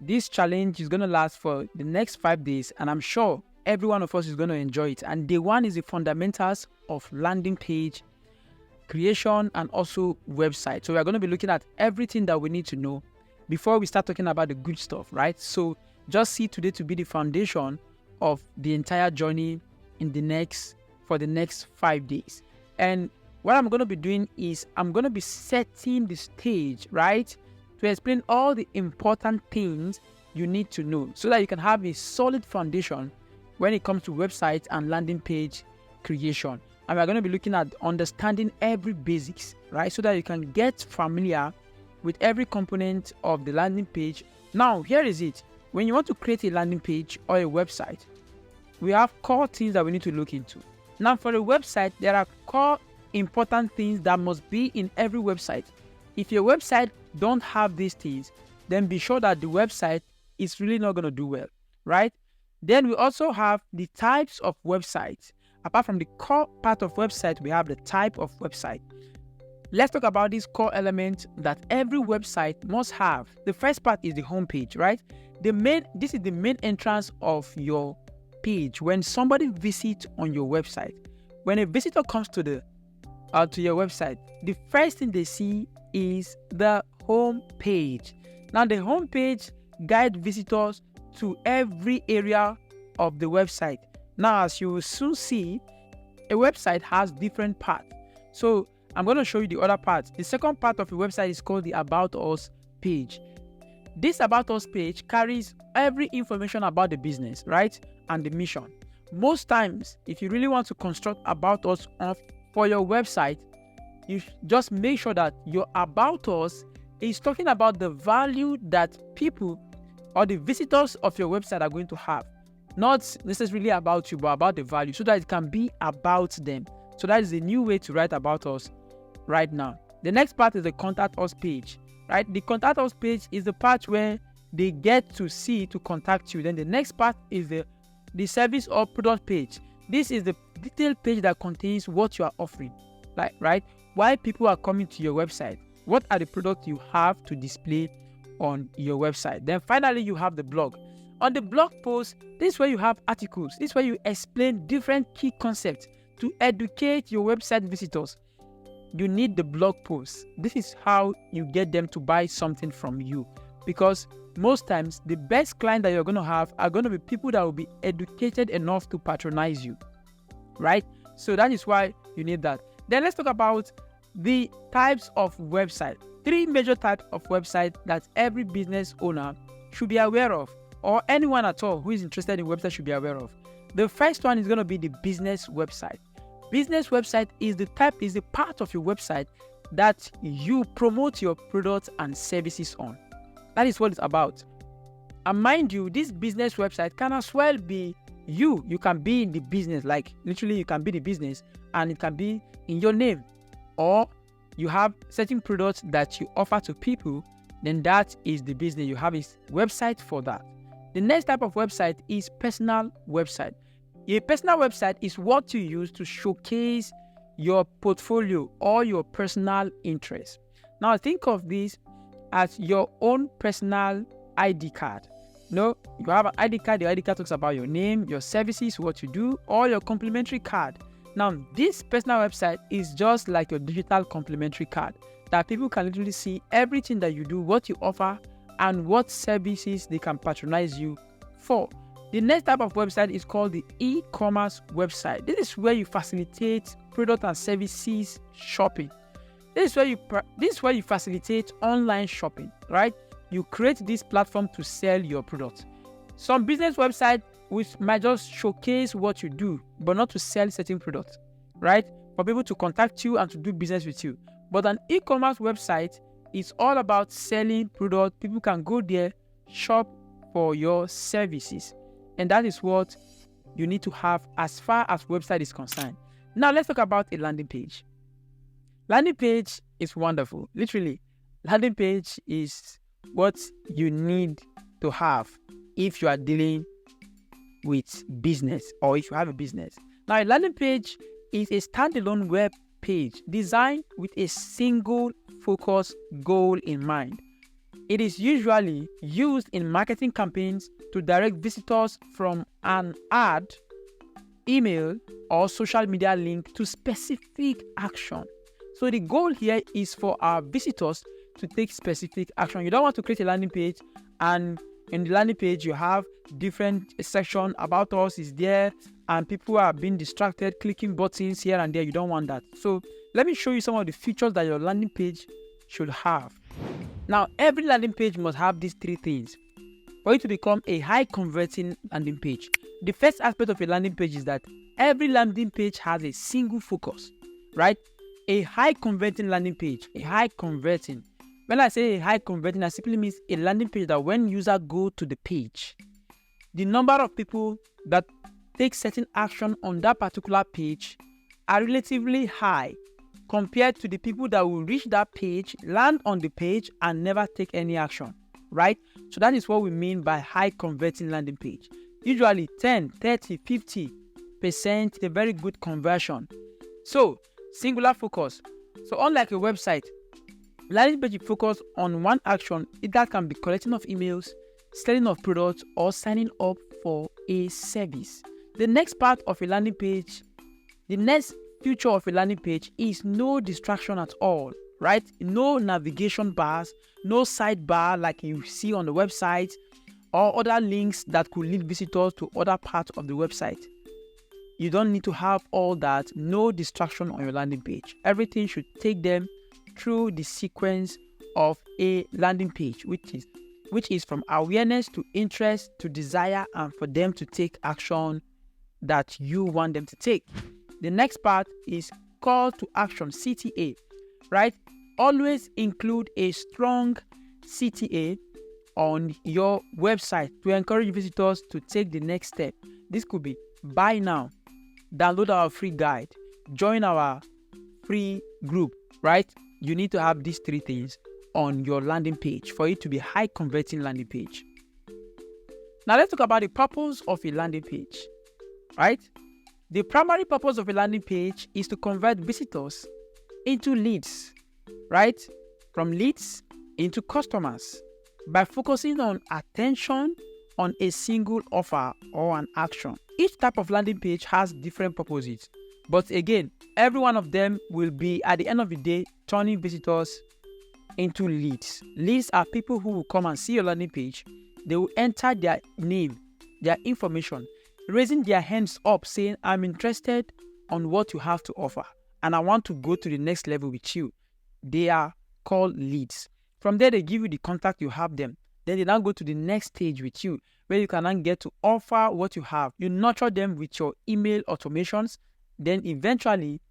This challenge is going to last for the next 5 days, and I'm sure every one of us is going to enjoy it. And day one is the fundamentals of landing page creation and also website. So we're going to be looking at everything that we need to know before we start talking about the good stuff, right? So just see today to be the foundation of the entire journey for the next 5 days. And what I'm going to be doing is I'm going to be setting the stage, right, to explain all the important things you need to know so that you can have a solid foundation when it comes to website and landing page creation. And we're going to be looking at understanding every basics, right, so that you can get familiar with every component of the landing page. Now, here is it. When you want to create a landing page or a website, we have core things that we need to look into. Now, for a website, there are core important things that must be in every website. If your website don't have these things, then be sure that the website is really not going to do well, right? Then we also have the types of websites. Apart from the core part of website, we have the type of website. Let's talk about these core elements that every website must have. The first part is the homepage, right? This is the main entrance of your page. When somebody visits on your website, when a visitor comes to your website, the first thing they see is the home page. Now, the home page guides visitors to every area of the website. Now, as you will soon see, a website has different parts. So I'm going to show you the other parts. The second part of a website is called the About Us page. This About Us page carries every information about the business, right, and the mission. Most times, if you really want to construct About Us for your website, you just make sure that your About Us is talking about the value that people or the visitors of your website are going to have. Not necessarily about you, but about the value, so that it can be about them. So that is a new way to write About Us right now. The next part is the Contact Us page, right? The Contact Us page is the part where they get to see to contact you. Then the next part is the Service or Product page. This is the detailed page that contains what you are offering, like, right? Why people are coming to your website. What are the products you have to display on your website? Then finally, you have the blog. On the blog post, this is where you have articles. This is where you explain different key concepts to educate your website visitors. You need the blog post. This is how you get them to buy something from you, because most times the best client that you're going to have are going to be people that will be educated enough to patronize you, right? So that is why you need that. Then let's talk about the types of website. 3 major types of website that every business owner should be aware of, or anyone at all who is interested in website should be aware of. The first one is going to be the business website. Business website is the part of your website that you promote your products and services on. That is what it's about. And mind you, this business website can as well be you. You can be in the business, like literally you can be the business, and it can be in your name. Or you have certain products that you offer to people, then that is the business. You have a website for that. The next type of website is personal website. A personal website is what you use to showcase your portfolio or your personal interests. Now think of this as your own personal ID card. No, you have an ID card. The ID card talks about your name, your services, what you do, or your complimentary card. Now, this personal website is just like your digital complimentary card that people can literally see everything that you do, what you offer, and what services they can patronize you for. The next type of website is called the e-commerce website. This is where you facilitate product and services shopping. This is where you facilitate online shopping, right? You create this platform to sell your product. Some business websites which might just showcase what you do, but not to sell certain products, right? For people to contact you and to do business with you. But an e-commerce website is all about selling products. People can go there, shop for your services. And that is what you need to have as far as website is concerned. Now let's talk about a landing page. Landing page is wonderful. Literally, landing page is what you need to have if you are dealing with business or if you have a business. Now, a landing page is a standalone web page designed with a single focus goal in mind. It is usually used in marketing campaigns to direct visitors from an ad, email, or social media link to specific action. So the goal here is for our visitors to take specific action. You don't want to create a landing page and in the landing page you have different section. About us is there and people are being distracted clicking buttons here and there. You don't want that. So let me show you some of the features that your landing page should have. Now, every landing page must have these three things for it to become a high converting landing page. The first aspect of a landing page is that every landing page has a single focus, right? A high converting landing page, a high converting. When I say a high converting, that simply means a landing page that when user go to the page, the number of people that take certain action on that particular page are relatively high compared to the people that will reach that page, land on the page, and never take any action, right? So that is what we mean by high converting landing page. Usually 10, 30, 50%, a very good conversion. So singular focus. So unlike a website, landing page focus on one action. Either can be collecting of emails, selling of products, or signing up for a service. The next part of a landing page, the next feature of a landing page is no distraction at all, right? No navigation bars, no sidebar like you see on the website, or other links that could lead visitors to other parts of the website. You don't need to have all that. No distraction on your landing page. Everything should take them through the sequence of a landing page, which is from awareness to interest to desire, and for them to take action that you want them to take. The next part is call to action, CTA, right? Always include a strong CTA on your website to encourage visitors to take the next step. This could be buy now, download our free guide, join our free group, right? You need to have these three things on your landing page for it to be high converting landing page. Now let's talk about the purpose of a landing page, right? The primary purpose of a landing page is to convert visitors into leads, right? From leads into customers by focusing on attention on a single offer or an action. Each type of landing page has different purposes, but again, every one of them will be at the end of the day turning visitors into leads. Leads are people who will come and see your landing page. They will enter their name, their information, raising their hands up saying, I'm interested on what you have to offer and I want to go to the next level with you. They are called leads. From there, they give you the contact, you have them. Then they now go to the next stage with you where you can then get to offer what you have. You nurture them with your email automations. Then eventually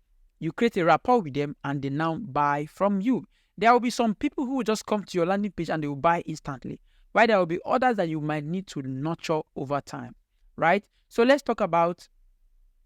you create a rapport with them and they now buy from you. There will be some people who will just come to your landing page and they will buy instantly, while there will be others that you might need to nurture over time, right? So let's talk about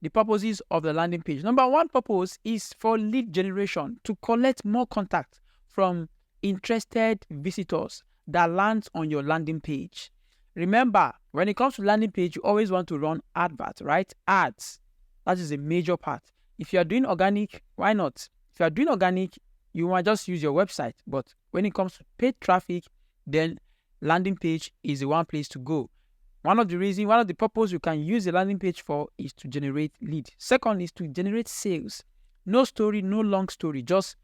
the purposes of the landing page. Number one purpose is for lead generation, to collect more contact from interested visitors that lands on your landing page. Remember, when it comes to landing page, you always want to run adverts, right? Ads. That is a major part. If you are doing organic, why not? If you are doing organic, you might just use your website. But when it comes to paid traffic, then landing page is the one place to go. One of the purpose you can use a landing page for is to generate lead. Second is to generate sales. No story, no long story. Just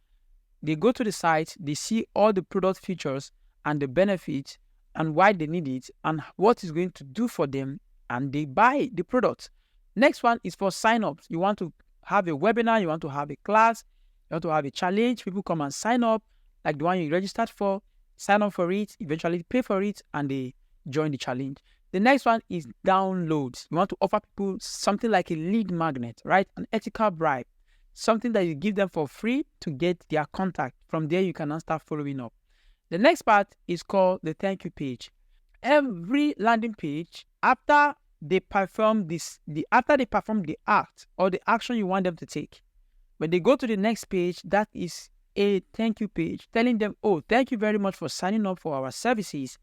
they go to the site, they see all the product features and the benefits and why they need it and what it's going to do for them, and they buy the product. Next one is for sign-ups. You want to have a webinar, you want to have a class, you want to have a challenge. People come and sign up, like the one you registered for, sign up for it, eventually pay for it, and they join the challenge. The next one is downloads. You want to offer people something like a lead magnet, right? An ethical bribe, something that you give them for free to get their contact. From there, you can now start following up. The next part is called the thank you page. Every landing page, after they perform the act or the action you want them to take, when they go to the next page, that is a thank you page, telling them, oh, thank you very much for signing up for our services.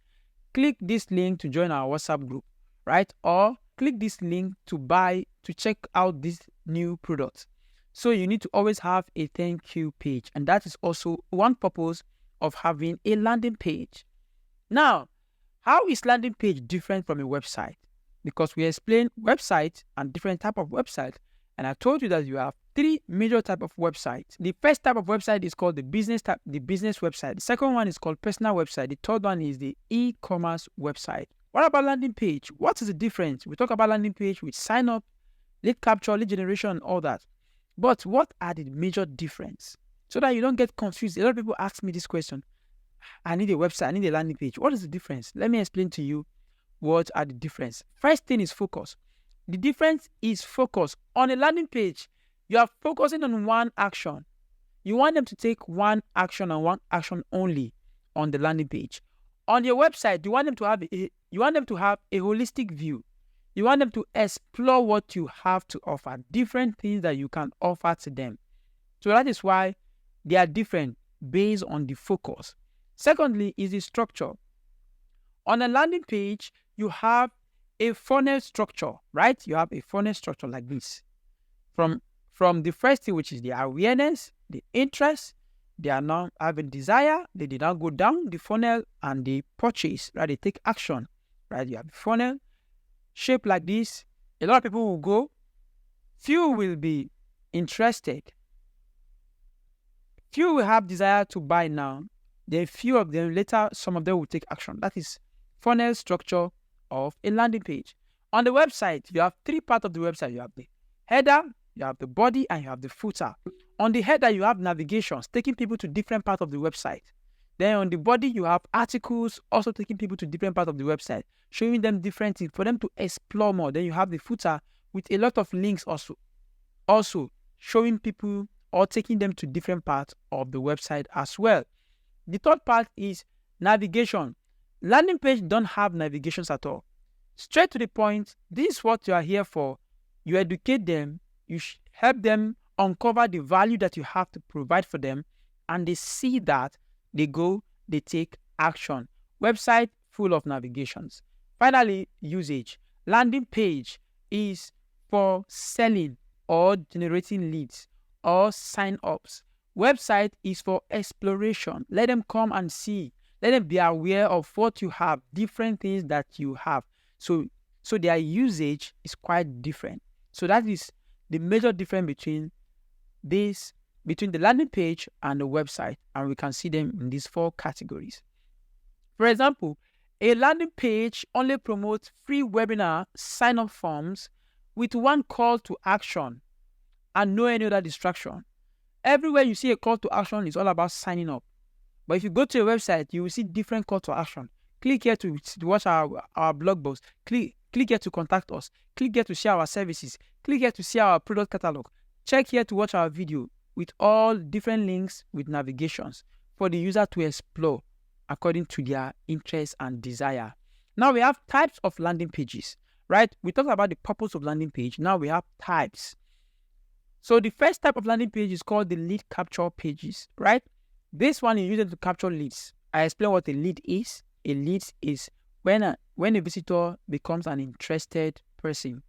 Click this link to join our WhatsApp group, right? Or click this link to check out this new product. So you need to always have a thank you page. And that is also one purpose of having a landing page. Now, how is landing page different from a website? Because we explained website and different type of website, and I told you that you have three major type of websites. The first type of website is called the business website. The second one is called personal website. The third one is the e-commerce website. What about landing page? What is the difference? We talk about landing page with sign up, lead capture, lead generation, and all that. But what are the major difference? So that you don't get confused. A lot of people ask me this question. I need a website, I need a landing page. What is the difference? Let me explain to you what are the difference. First thing is focus. The difference is focus. On a landing page, you are focusing on one action. You want them to take one action and one action only on the landing page. On your website, you want them to have a holistic view. You want them to explore what you have to offer, different things that you can offer to them. So that is why they are different based on the focus. Secondly is the structure. On a landing page, you have a funnel structure, right? You have a funnel structure like this. From the first thing, which is the awareness, the interest, they are now having desire, they did not go down the funnel, and the purchase, right? They take action, right? You have a funnel shaped like this. A lot of people will go, few will be interested, few will have desire to buy now, then few of them later, some of them will take action. That is funnel structure of a landing page. On the website, you have three parts of the website. You have the header, you have the body, and you have the footer. On the header, you have navigations, taking people to different parts of the website. Then on the body, you have articles, also taking people to different parts of the website, showing them different things for them to explore more. Then you have the footer with a lot of links also showing people or taking them to different parts of the website as well. The third part is navigation. Landing page don't have navigations at all. Straight to the point, this is what you are here for. You educate them, you help them uncover the value that you have to provide for them, and they see that, they go, they take action. Website full of navigations. Finally, usage. Landing page is for selling or generating leads or sign-ups. Website is for exploration. Let them come and see. Let them be aware of what you have, different things that you have. So their usage is quite different. So that is the major difference between the landing page and the website, and we can see them in these four categories. For example, a landing page only promotes free webinar sign-up forms with one call to action and no any other distraction. Everywhere you see a call to action is all about signing up. But if you go to a website, you will see different call to action. Click here to watch our blog post. Click here to contact us. Click here to share our services. Click here to see our product catalog. Check here to watch our video with all different links with navigations for the user to explore according to their interest and desire. Now we have types of landing pages, right? We talked about the purpose of landing page. Now we have types. So the first type of landing page is called the lead capture pages, right? This one is used to capture leads. I explain what a lead is. A lead is when a visitor becomes an interested person.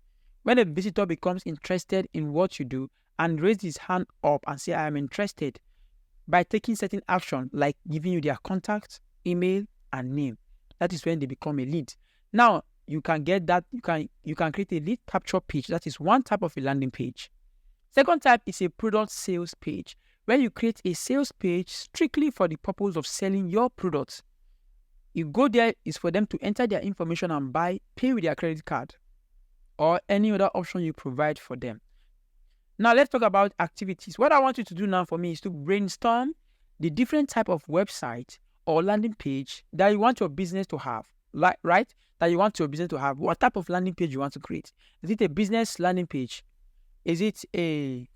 When a visitor becomes interested in what you do and raises his hand up and say, I am interested, by taking certain action like giving you their contact, email, and name. That is when they become a lead. Now, you can get that, you can create a lead capture page. That is one type of a landing page. Second type is a product sales page, where you create a sales page strictly for the purpose of selling your products. You go there is for them to enter their information and pay with their credit card or any other option you provide for them. Now let's talk about activities. What I want you to do now for me is to brainstorm the different type of website or landing page that you want your business to have, right? That you want your business to have. What type of landing page you want to create? Is it a business landing page? Is it a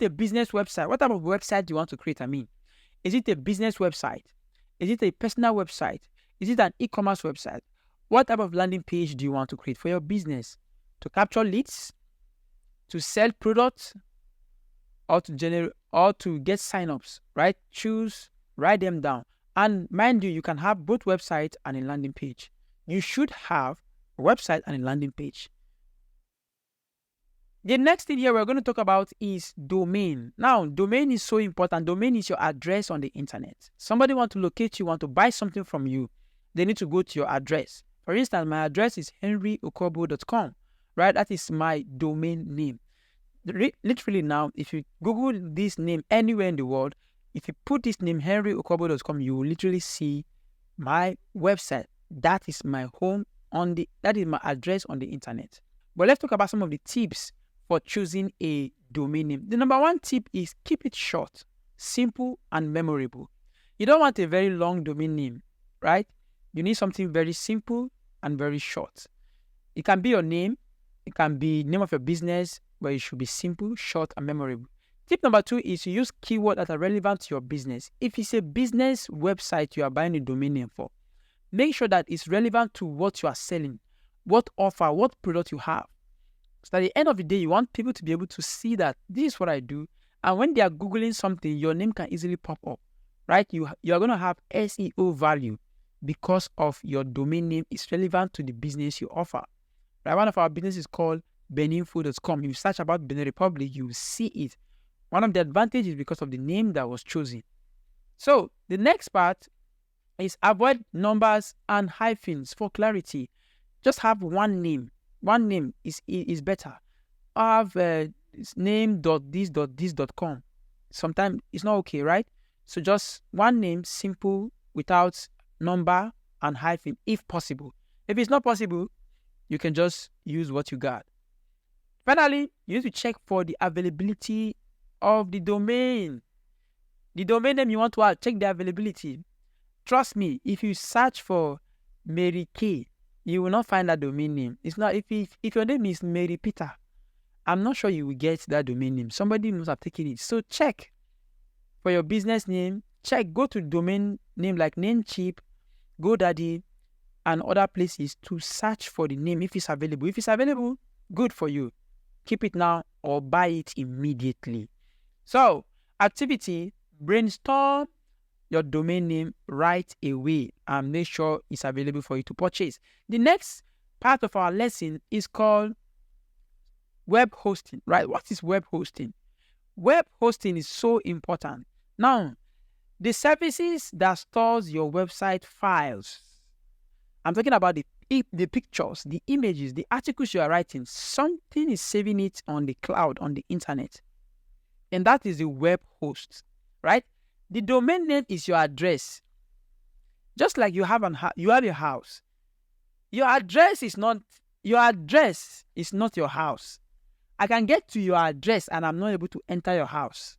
business website? What type of website do you want to create? Is it a business website? Is it a personal website? Is it an e-commerce website? What type of landing page do you want to create for your business? To capture leads, to sell products, or to get signups, right? Write them down. And mind you can have both website and a landing page. You should have a website and a landing page. The next thing here we're going to talk about is domain. Now, domain is so important. Domain is your address on the internet. Somebody want to locate you, want to buy something from you, they need to go to your address. For instance, my address is henryokobo.com, right? That is my domain name. Literally now, if you Google this name anywhere in the world, if you put this name henryokobo.com, you will literally see my website. That is my home that is my address on the internet. But let's talk about some of the tips for choosing a domain name. The number one tip is keep it short, simple, and memorable. You don't want a very long domain name, right? You need something very simple and very short. It can be your name, it can be name of your business, but it should be simple, short, and memorable. Tip number two is to use keywords that are relevant to your business. If it's a business website you are buying a domain name for, make sure that it's relevant to what you are selling, what offer, what product you have. So at the end of the day, you want people to be able to see that this is what I do. And when they are Googling something, your name can easily pop up, right? You are going to have SEO value because of your domain name is relevant to the business you offer. Right? One of our businesses is called beninfood.com. If you search about Benin Republic, you will see it. One of the advantages is because of the name that was chosen. So the next part is avoid numbers and hyphens for clarity. Just have one name. One name is better. Have name.this.this.com. Sometimes it's not okay, right? So just one name, simple, without number and hyphen, if possible. If it's not possible, you can just use what you got. Finally, you need to check for the availability of the domain. The domain name you want to have, check the availability. Trust me, if you search for Mary Kay, you will not find that domain name. It's not if your name is Mary Peter, I'm not sure you will get that domain name. Somebody must have taken it. So check for your business name. Go to domain name like Namecheap, GoDaddy, and other places to search for the name if it's available. If it's available, good for you. Keep it now or buy it immediately. So, activity, brainstorm your domain name right away and make sure it's available for you to purchase. The next part of our lesson is called web hosting, right? What is web hosting? Web hosting is so important. Now, the services that stores your website files, I'm talking about the pictures, the images, the articles you are writing, something is saving it on the cloud, on the internet. And that is the web host, right? The domain name is your address. Just like you have your house. Your address is not your house. I can get to your address and I'm not able to enter your house.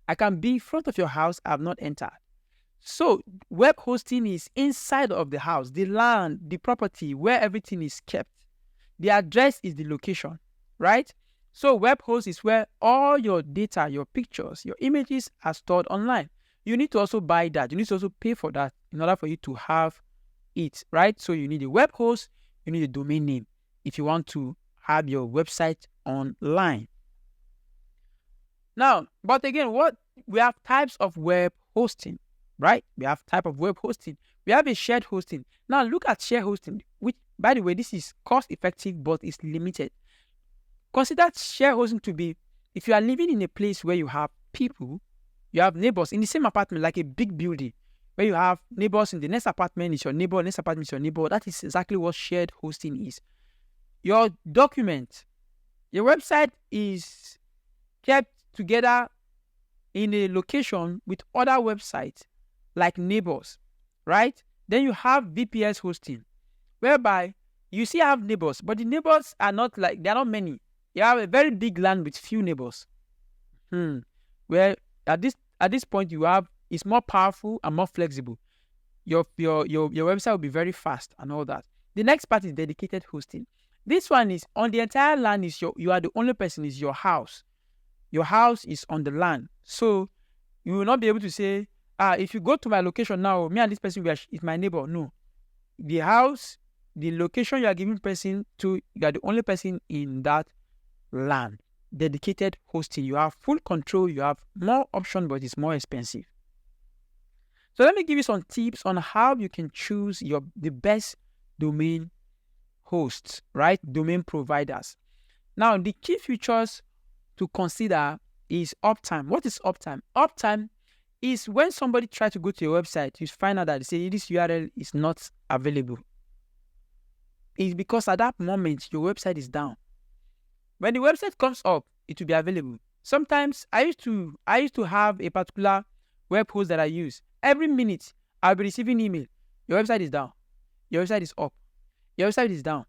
I can be in front of your house, I have not entered. So web hosting is inside of the house, the land, the property where everything is kept. The address is the location, right? So web host is where all your data, your pictures, your images are stored online. You need to also buy that. You need to also pay for that in order for you to have it, right? So you need a web host, you need a domain name if you want to have your website online. Now, but again, we have types of web hosting, right? We have type of web hosting. We have a shared hosting. Now look at shared hosting, which, by the way, this is cost effective, but it's limited. Consider shared hosting to be, if you are living in a place where you have people, you have neighbors in the same apartment, like a big building, where you have neighbors in the next apartment is your neighbor, next apartment is your neighbor. That is exactly what shared hosting is. Your document, your website is kept together in a location with other websites like neighbors, right? Then you have VPS hosting, whereby you still have neighbors, but the neighbors are not they're not many. You have a very big land with few neighbors. Where at this point it's more powerful and more flexible. Your website will be very fast and all that. The next part is dedicated hosting. This one is on the entire land. You are the only person. Is your house. Your house is on the land, so you will not be able to say, if you go to my location now, me and this person is my neighbor. No, the house, the location you are giving person to, you are the only person in that land. Dedicated hosting, you have full control. You have more options, but it's more expensive. So let me give you some tips on how you can choose the best domain hosts, right? Domain providers. Now, the key features to consider is uptime. What is uptime? Uptime is when somebody tries to go to your website, you find out that they say this URL is not available. It's because at that moment, your website is down. When the website comes up, it will be available. Sometimes I used to have a particular web host that I use. Every minute, I'll be receiving email. Your website is down. Your website is up. Your website is down.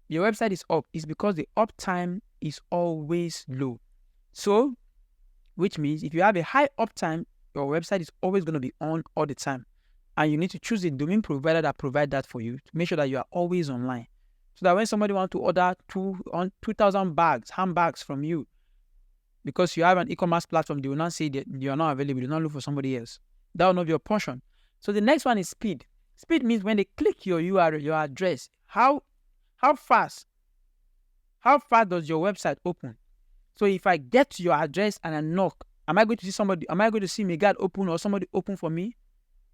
Your website is up. It's because the uptime is always low. So, which means if you have a high uptime, your website is always going to be on all the time. And you need to choose a domain provider that provides that for you to make sure that you are always online. So that when somebody wants to order 2,000 bags, handbags from you, because you have an e-commerce platform, they will not say that you are not available. They will not look for somebody else. That will not be your portion. So the next one is speed. Speed means when they click your URL, your address, how fast does your website open? So if I get to your address and I knock, am I going to see somebody? Am I going to see Megad open or somebody open for me?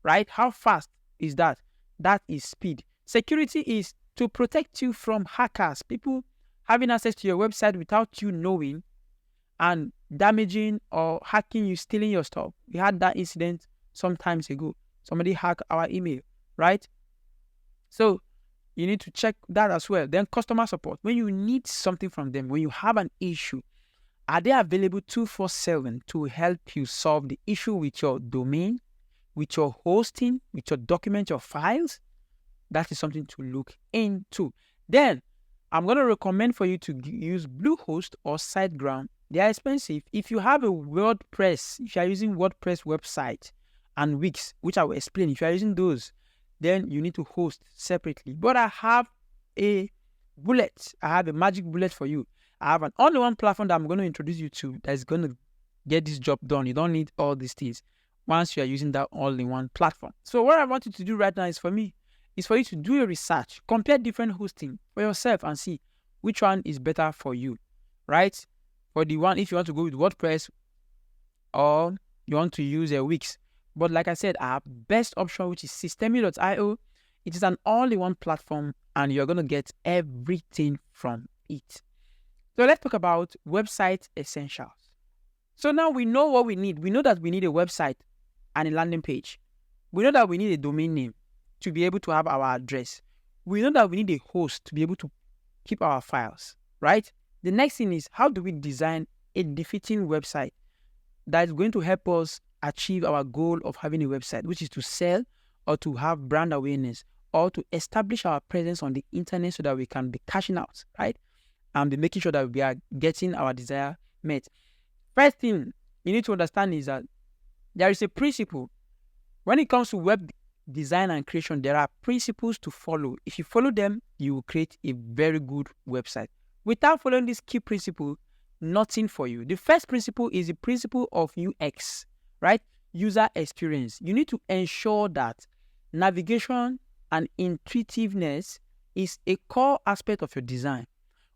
Right? How fast is that? That is speed. Security is to protect you from hackers, people having access to your website without you knowing and damaging or hacking you, stealing your stuff. We had that incident some times ago. Somebody hacked our email, right? So you need to check that as well. Then customer support. When you need something from them, when you have an issue, are they available 24/7 to help you solve the issue with your domain, with your hosting, with your document, your files? That is something to look into. Then I'm going to recommend for you to use Bluehost or SiteGround. They are expensive. If you have a WordPress, if you are using WordPress website and Wix, which I will explain, if you are using those, then you need to host separately. But I have a bullet. I have a magic bullet for you. I have an all-in-one platform that I'm going to introduce you to that is going to get this job done. You don't need all these things once you are using that all-in-one platform. So what I want you to do right now is for you to do a research, compare different hosting for yourself and see which one is better for you, right? For the one, if you want to go with WordPress or you want to use a Wix. But like I said, our best option, which is Systemi.io, it is an all-in-one platform and you're going to get everything from it. So let's talk about website essentials. So now we know what we need. We know that we need a website and a landing page. We know that we need a domain name to be able to have our address. We know that we need a host to be able to keep our files, right? The next thing is, how do we design a befitting website that is going to help us achieve our goal of having a website, which is to sell or to have brand awareness or to establish our presence on the internet so that we can be cashing out, right? And be making sure that we are getting our desire met. First thing you need to understand is that there is a principle. When it comes to web design and creation, there are principles to follow. If you follow them, you will create a very good website. Without following this key principle, nothing for you. The first principle is the principle of UX, right? User experience. You need to ensure that navigation and intuitiveness is a core aspect of your design.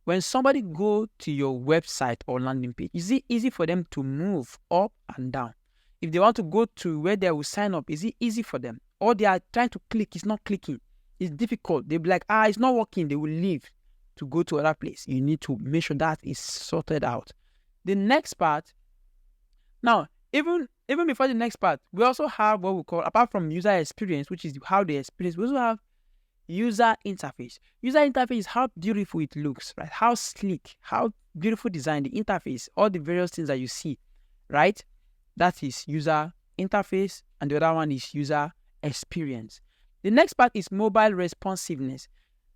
When somebody go to your website or landing page, is it easy for them to move up and down? If they want to go to where they will sign up, is it easy for them? Or they are trying to click, it's not clicking. It's difficult. They'll be like, it's not working. They will leave to go to another place. You need to make sure that is sorted out. The next part, now, even before the next part, we also have what we call, apart from user experience, which is how they experience, we also have user interface. User interface is how beautiful it looks, right? How sleek, how beautiful design, the interface, all the various things that you see, right? That is user interface, and the other one is user experience. The next part is mobile responsiveness.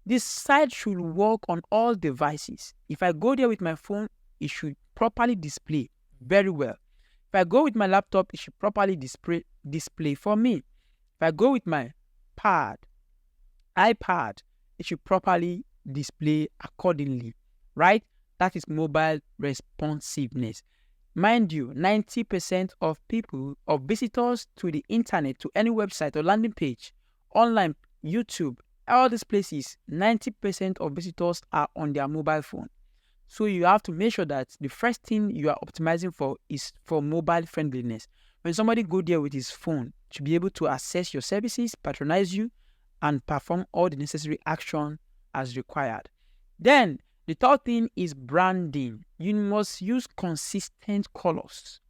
This site should work on all devices. If I go there with my phone, it should properly display very well. If I go with my laptop, it should properly display for me. If I go with my iPad, it should properly display accordingly, right? That is mobile responsiveness. Mind you, 90% of visitors to the internet, to any website or landing page, online, YouTube, all these places, 90% of visitors are on their mobile phone. So you have to make sure that the first thing you are optimizing for is for mobile friendliness. When somebody go there with his phone to be able to access your services, patronize you, and perform all the necessary action as required. Then the third thing is branding. You must use consistent colors,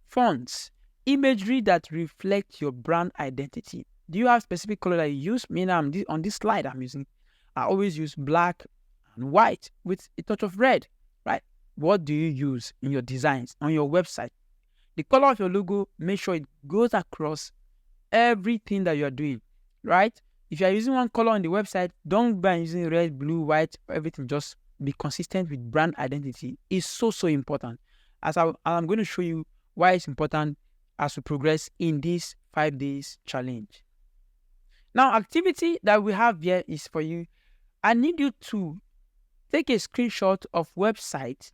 fonts, imagery that reflects your brand identity. Do you have specific color that you use? Me now, on this slide I always use black and white with a touch of red, right? What do you use in your designs on your website? The color of your logo, make sure it goes across everything that you are doing, right? If you are using one color on the website, don't be using red, blue, white, everything. Just be consistent with brand identity. It's so important. As I'm going to show you why it's important as we progress in this 5 days challenge. Now, activity that we have here is for you. I need you to take a screenshot of website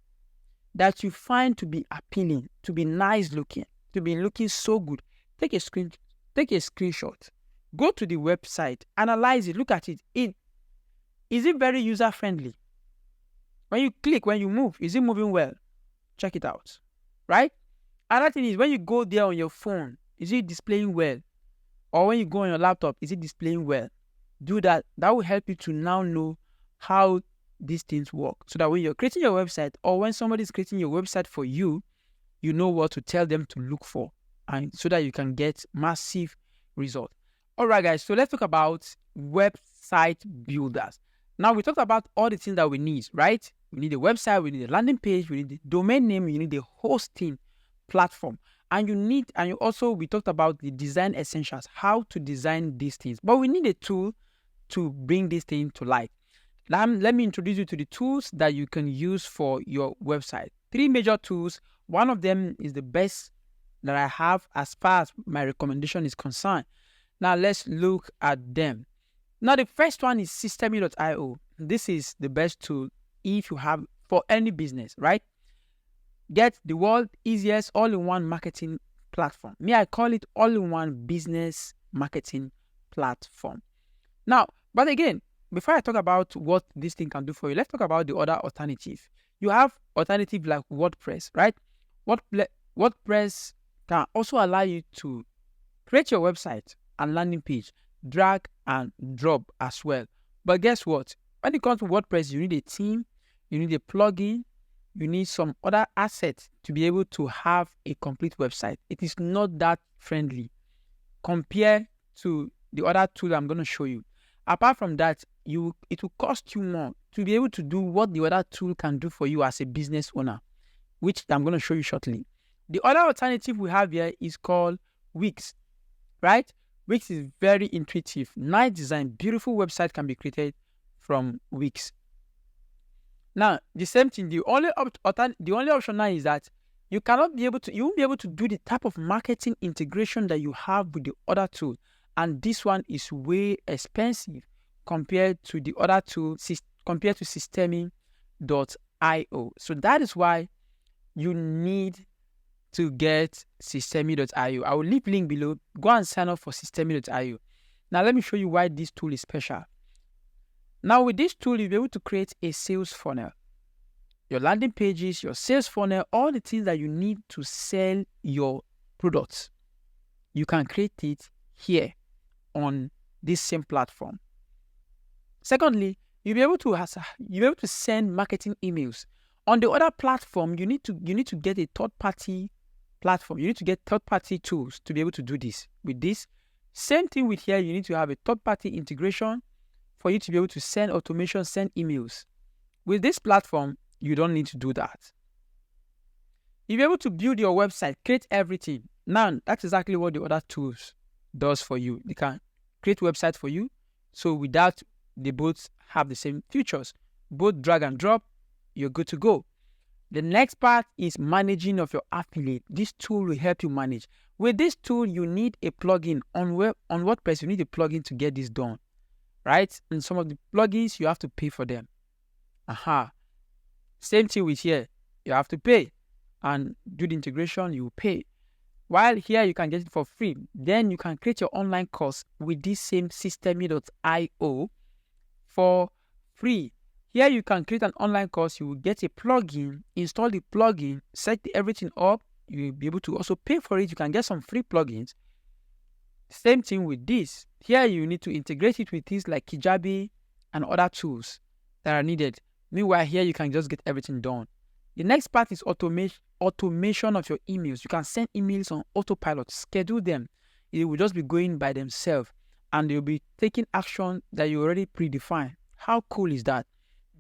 that you find to be appealing, to be nice looking, to be looking so good. Take a screenshot. Go to the website, analyze it, look at it. Is it very user friendly? When you click, when you move, is it moving well? Check it out, right? Another thing is when you go there on your phone, is it displaying well? Or when you go on your laptop, is it displaying well? Do that. That will help you to now know how these things work. So that when you're creating your website or when somebody is creating your website for you, you know what to tell them to look for, and so that you can get massive results. All right, guys. So let's talk about website builders. Now we talked about all the things that we need, right? We need a website, we need a landing page, we need the domain name, you need the hosting platform. And we talked about the design essentials, how to design these things. But we need a tool to bring this thing to life. Let me introduce you to the tools that you can use for your website. 3 major tools. One of them is the best that I have as far as my recommendation is concerned. Now let's look at them. Now the first one is Systeme.io. This is the best tool if you have for any business, right? Get the world's easiest all-in-one marketing platform. I call it all-in-one business marketing platform. Now, but again, before I talk about what this thing can do for you, let's talk about the other alternative. You have alternative like WordPress, right? WordPress can also allow you to create your website and landing page, drag and drop as well. But guess what? When it comes to WordPress, you need a theme, you need a plugin, you need some other assets to be able to have a complete website. It is not that friendly compared to the other tool I'm going to show you. Apart from that, it will cost you more to be able to do what the other tool can do for you as a business owner, which I'm going to show you shortly. The other alternative we have here is called Wix, right? Wix is very intuitive, nice design, beautiful website can be created from Wix. Now, the same thing, the only option now is that you won't be able to do the type of marketing integration that you have with the other tool. And this one is way expensive compared to the other tool, compared to Systeme.io. So that is why you need to get Systeme.io. I will leave link below. Go and sign up for Systeme.io. Now, let me show you why this tool is special. Now, with this tool, you'll be able to create a sales funnel. Your landing pages, your sales funnel, all the things that you need to sell your products. You can create it here on this same platform. Secondly, you'll be able to send marketing emails. On the other platform, you need to get a third-party platform. You need to get third-party tools to be able to do this. With this, same thing with here, you need to have a third-party integration for you to be able to send automation, send emails. With this platform, you don't need to do that. You'll be able to build your website, create everything. Now, that's exactly what the other tools does for you. They can create websites for you. So without, they both have the same features. Both drag and drop, you're good to go. The next part is managing of your affiliate. This tool will help you manage. With this tool, you need a plugin. On WordPress, you need a plugin to get this done, right? And some of the plugins, you have to pay for them. Same thing with here. You have to pay. And do the integration, you will pay. While here, you can get it for free. Then you can create your online course with this same Systeme.io for free. Here, you can create an online course. You will get a plugin, install the plugin, set everything up. You will be able to also pay for it. You can get some free plugins. Same thing with this. Here, you need to integrate it with things like Kajabi and other tools that are needed. Meanwhile, here, you can just get everything done. The next part is automation of your emails. You can send emails on autopilot, schedule them. It will just be going by themselves and they'll be taking action that you already predefined. How cool is that?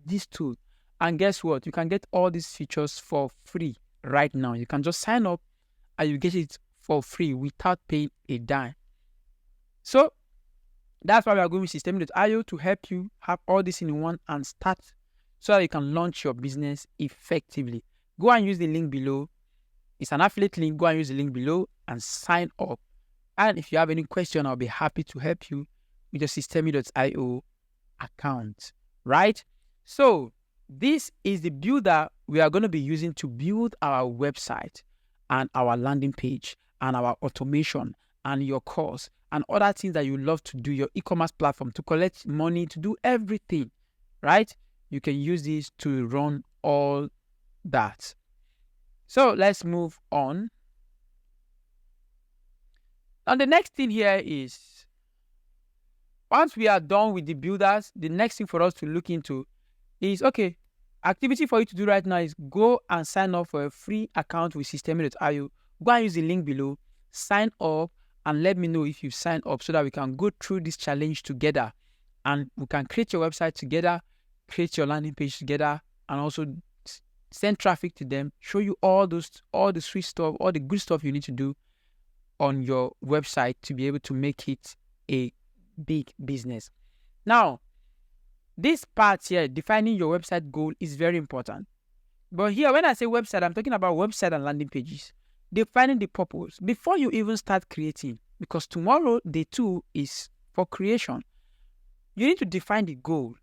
This tool. And guess what? You can get all these features for free right now. You can just sign up and you get it for free without paying a dime. So that's why we are going with Systemi.io to help you have all this in one and start so that you can launch your business effectively. Go and use the link below. It's an affiliate link. Go and use the link below and sign up. And if you have any question, I'll be happy to help you with your Systemi.io account, right? So this is the builder we are going to be using to build our website and our landing page and our automation and your course and other things that you love to do, your e-commerce platform, to collect money, to do everything, right? You can use this to run all that. So let's move on. Now the next thing here is, once we are done with the builders, the next thing for us to look into is, okay, activity for you to do right now is go and sign up for a free account with Systemi.io. Go and use the link below, sign up, and let me know if you sign up so that we can go through this challenge together and we can create your website together, create your landing page together, and also send traffic to them, show you all the sweet stuff, all the good stuff you need to do on your website to be able to make it a big business. Now, this part here, defining your website goal, is very important. But here, when I say website, I'm talking about website and landing pages. Defining the purpose before you even start creating, because tomorrow, day 2 is for creation. You need to define the goal.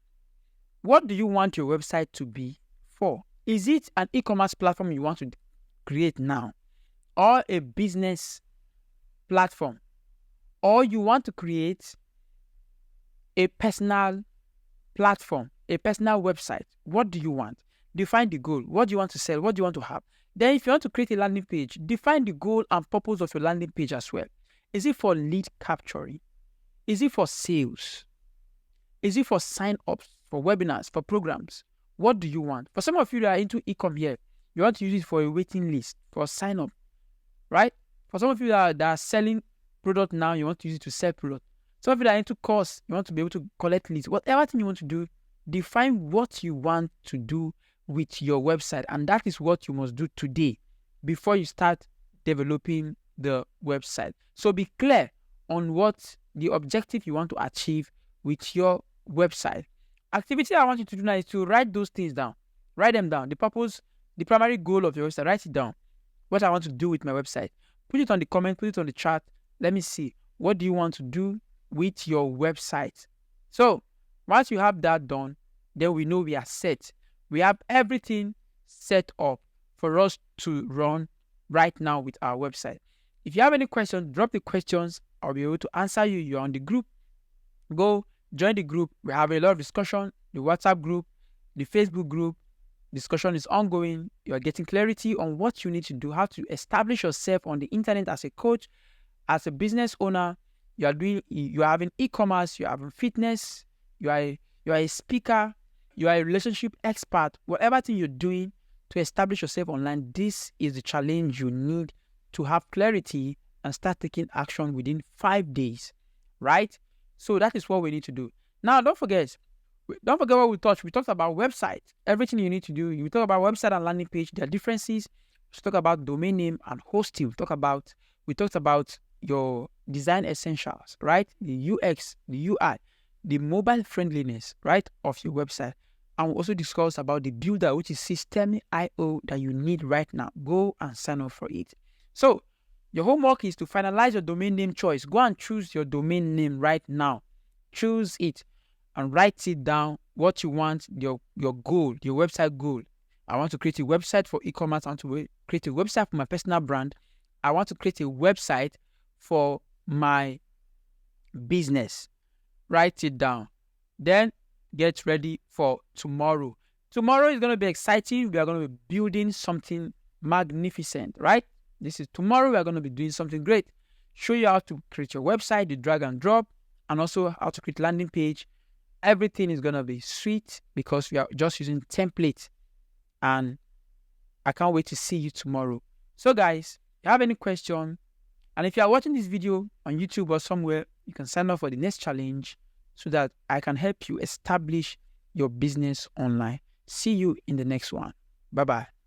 What do you want your website to be for? Is it an e-commerce platform you want to create now, or a business platform, or you want to create a personal platform, a personal website? What do you want? Define the goal. What do you want to sell? What do you want to have? Then if you want to create a landing page, define the goal and purpose of your landing page as well. Is it for lead capturing? Is it for sales? Is it for sign-ups, for webinars, for programs? What do you want? For some of you that are into e-com here, you want to use it for a waiting list, for sign-up, right? For some of you that are selling product now, you want to use it to sell product. Some of you that are into course, you want to be able to collect leads. Whatever thing you want to do, define what you want to do with your website. And that is what you must do today before you start developing the website. So be clear on what the objective you want to achieve with your website. Activity I want you to do now is to write those things down. Write them down. The purpose, the primary goal of your website, write it down. What I want to do with my website. Put it on the comment, put it on the chat. Let me see. What do you want to do with your website? So once you have that done, then we know we are set. We have everything set up for us to run right now with our website. If you have any questions, drop the questions. I'll be able to answer you. You're on the group. Go join the group. We have a lot of discussion. The WhatsApp group, the Facebook group. Discussion is ongoing. You are getting clarity on what you need to do, how to establish yourself on the internet as a coach, as a business owner. You are having e-commerce, you are having fitness, you are a speaker, you are a relationship expert. Whatever thing you're doing to establish yourself online, this is the challenge you need to have clarity and start taking action within 5 days, right? So that is what we need to do. Now, don't forget what we touched. We talked about website, everything you need to do. We talk about website and landing page, their differences. We talk about domain name and hosting. We talked about your design essentials, right? The UX, the UI, the mobile friendliness, right, of your website. And we also discussed about the builder, which is Systemi.io, that you need right now. Go and sign up for it. So your homework is to finalize your domain name choice. Go and choose your domain name right now. Choose it and write it down, what you want, your goal, your website goal. I want to create a website for e-commerce. I want to create a website for my personal brand. I want to create a website for my business. Write it down. Then get ready for tomorrow. Tomorrow is going to be exciting. We are going to be building something magnificent, right? Tomorrow we are going to be doing something great. Show you how to create your website, the drag and drop, and also how to create landing page. Everything is going to be sweet because we are just using templates and I can't wait to see you tomorrow. So guys, if you have any question, and if you are watching this video on YouTube or somewhere, you can sign up for the next challenge so that I can help you establish your business online. See you in the next one. Bye-bye.